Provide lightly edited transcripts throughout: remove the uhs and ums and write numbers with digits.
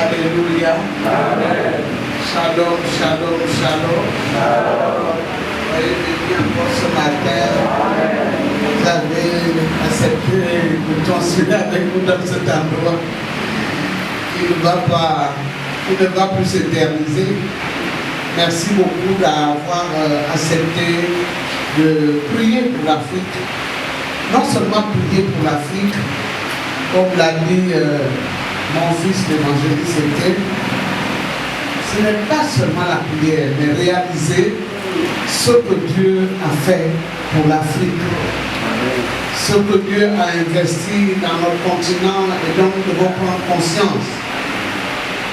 Alléluia. Amen. Shalom, shalom, shalom. Soyez bénis encore ce matin. Vous avez accepté de continuer avec nous dans cet endroit qui ne va plus s'éterniser. Merci beaucoup d'avoir accepté de prier pour l'Afrique. Non seulement prier pour l'Afrique, comme l'a dit mon fils l'évangéliste était, ce n'est pas seulement la prière, mais réaliser ce que Dieu a fait pour l'Afrique, ce que Dieu a investi dans notre continent, et donc nous devons prendre conscience.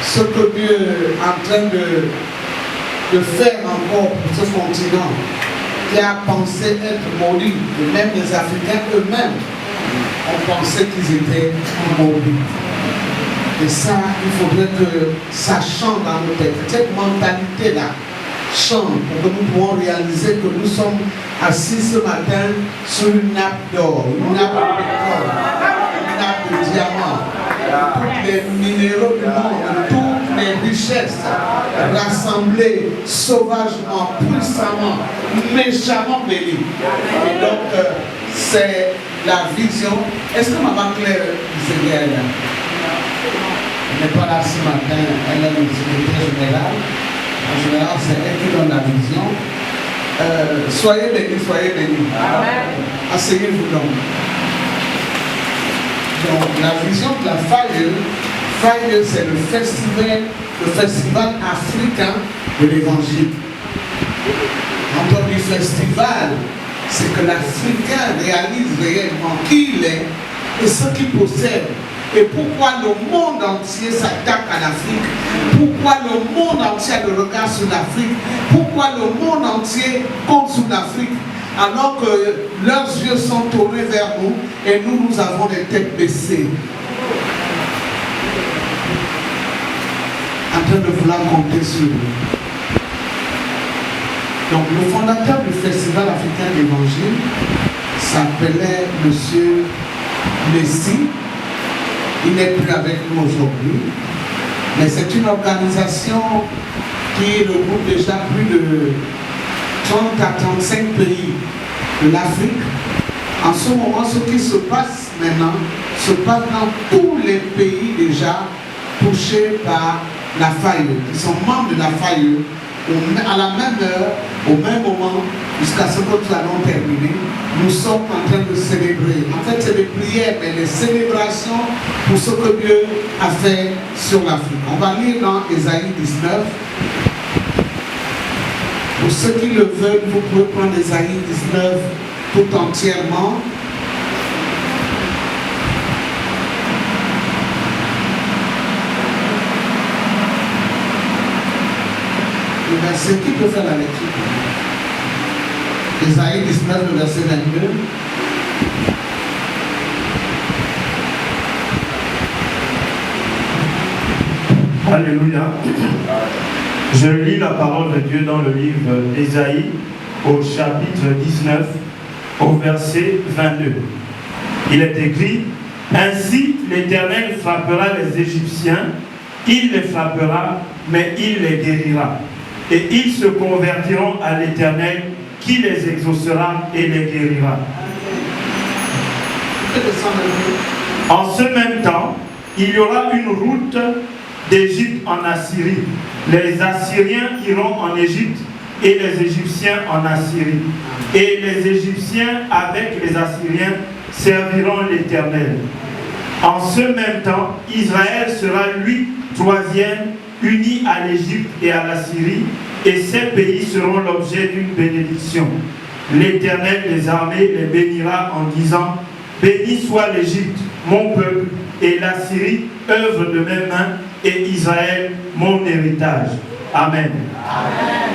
Ce que Dieu est en train de faire encore pour ce continent, qui a pensé être maudit, et même les Africains eux-mêmes ont pensé qu'ils étaient maudits. Et ça, il faudrait que ça change dans nos têtes. Cette mentalité-là change pour que nous puissions réaliser que nous sommes assis ce matin sur une nappe d'or, une nappe de pétrole, une nappe de diamants, tous les minéraux du monde, toutes les richesses rassemblées sauvagement, puissamment, méchamment bénies. Et donc, c'est la vision. Est-ce que maman Claire Seigneur est là? Elle n'est pas là ce matin, elle est le secrétaire général. En général, c'est elle qui donne la vision. Soyez bénis, soyez bénis. Asseyez-vous donc. Donc, la vision de la Fire, c'est le festival africain de l'évangile. Quand on dit festival, c'est que l'Africain réalise réellement qui il est et ce qu'il possède. Et pourquoi le monde entier s'attaque à l'Afrique? Pourquoi le monde entier a le regard sur l'Afrique? Pourquoi le monde entier compte sur l'Afrique? Alors que leurs yeux sont tournés vers nous et nous avons les têtes baissées. En train de vouloir compter sur eux. Donc le fondateur du Festival africain d'évangile s'appelait M. Messi. Il n'est plus avec nous aujourd'hui, mais c'est une organisation qui regroupe déjà plus de 30 à 35 pays de l'Afrique. En ce moment, ce qui se passe maintenant se passe dans tous les pays déjà touchés par la faille, qui sont membres de la faille, à la même heure, au même moment, jusqu'à ce que nous allons terminer, nous sommes en train de célébrer. En fait, c'est des prières, mais des célébrations pour ce que Dieu a fait sur l'Afrique. On va lire dans Ésaïe 19. Pour ceux qui le veulent, vous pouvez prendre Ésaïe 19 tout entièrement. Le verset, qui peut faire la lecture? Ésaïe 19, le verset 22. Alléluia. Je lis la parole de Dieu dans le livre d'Ésaïe au chapitre 19 au verset 22. Il est écrit: ainsi l'Éternel frappera les Égyptiens, il les frappera, mais il les guérira. Et ils se convertiront à l'Éternel qui les exaucera et les guérira. En ce même temps, il y aura une route d'Égypte en Assyrie. Les Assyriens iront en Égypte et les Égyptiens en Assyrie. Et les Égyptiens avec les Assyriens serviront l'Éternel. En ce même temps, Israël sera lui troisième, uni à l'Égypte et à la Syrie, et ces pays seront l'objet d'une bénédiction. L'Éternel des armées les bénira en disant: béni soit l'Égypte, mon peuple, et la Syrie, œuvre de mes mains, et Israël, mon héritage. Amen. Amen.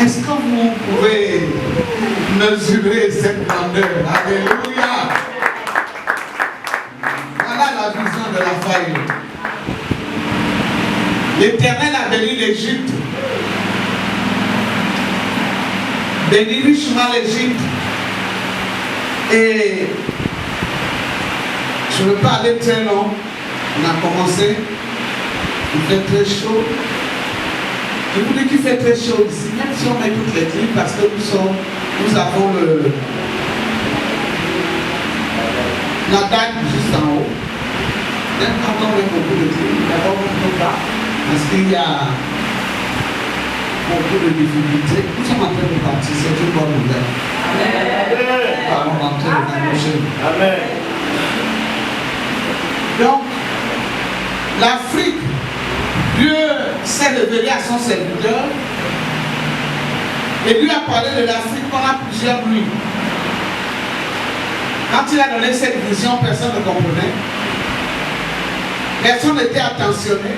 Est-ce que vous pouvez mesurer cette grandeur? Alléluia. Voilà la vision de la faille. L'Éternel a béni l'Égypte, béni richement l'Égypte, et je ne veux pas aller très long, on a commencé. Il fait très chaud. Je vous dis qu'il fait très chaud ici, même si on met toutes les clés, parce que nous avons la dalle juste en haut. Même quand on met beaucoup de clés, d'abord on ne peut pas, parce qu'il y a beaucoup de difficultés. Nous sommes en train de partir, c'est une bonne nouvelle. Nous allons rentrer l'année prochaine. Amen. Donc, l'Afrique, Dieu s'est révélé à son serviteur et lui a parlé de l'Afrique pendant plusieurs nuits. Quand il a donné cette vision, personne ne comprenait. Personne n'était attentionné.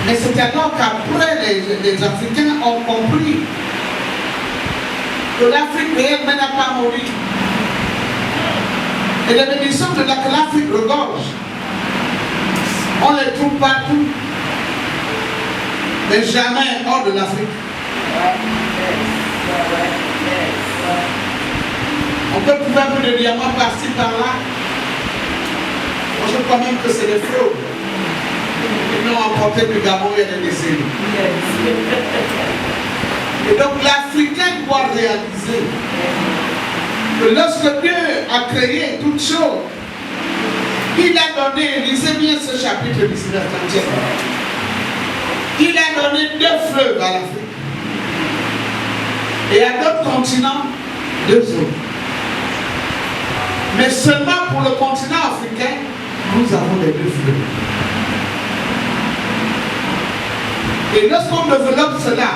Mais c'est alors qu'après les Africains ont compris que l'Afrique réellement n'a pas mouru. Et les bénédictions de que l'Afrique regorge, on les trouve partout, mais jamais hors de l'Afrique. On peut trouver un peu de diamants par-ci, par-là. Moi, je crois même que c'est des fraudes. Ils l'ont emporté du Gabon et des décennies. Et donc l'Africain doit réaliser que lorsque Dieu a créé toutes choses, il a donné, lisez bien ce chapitre 19, il a donné 2 fleuves à l'Afrique. Et à d'autres continents, 2 autres. Mais seulement pour le continent africain, nous avons les 2 fleuves. Et lorsqu'on développe cela,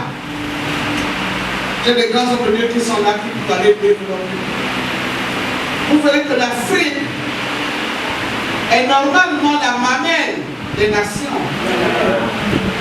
j'ai des grands hommes de Dieu qui sont là, qui peuvent aller développer. Vous verrez que l'Afrique est normalement la mamelle des nations.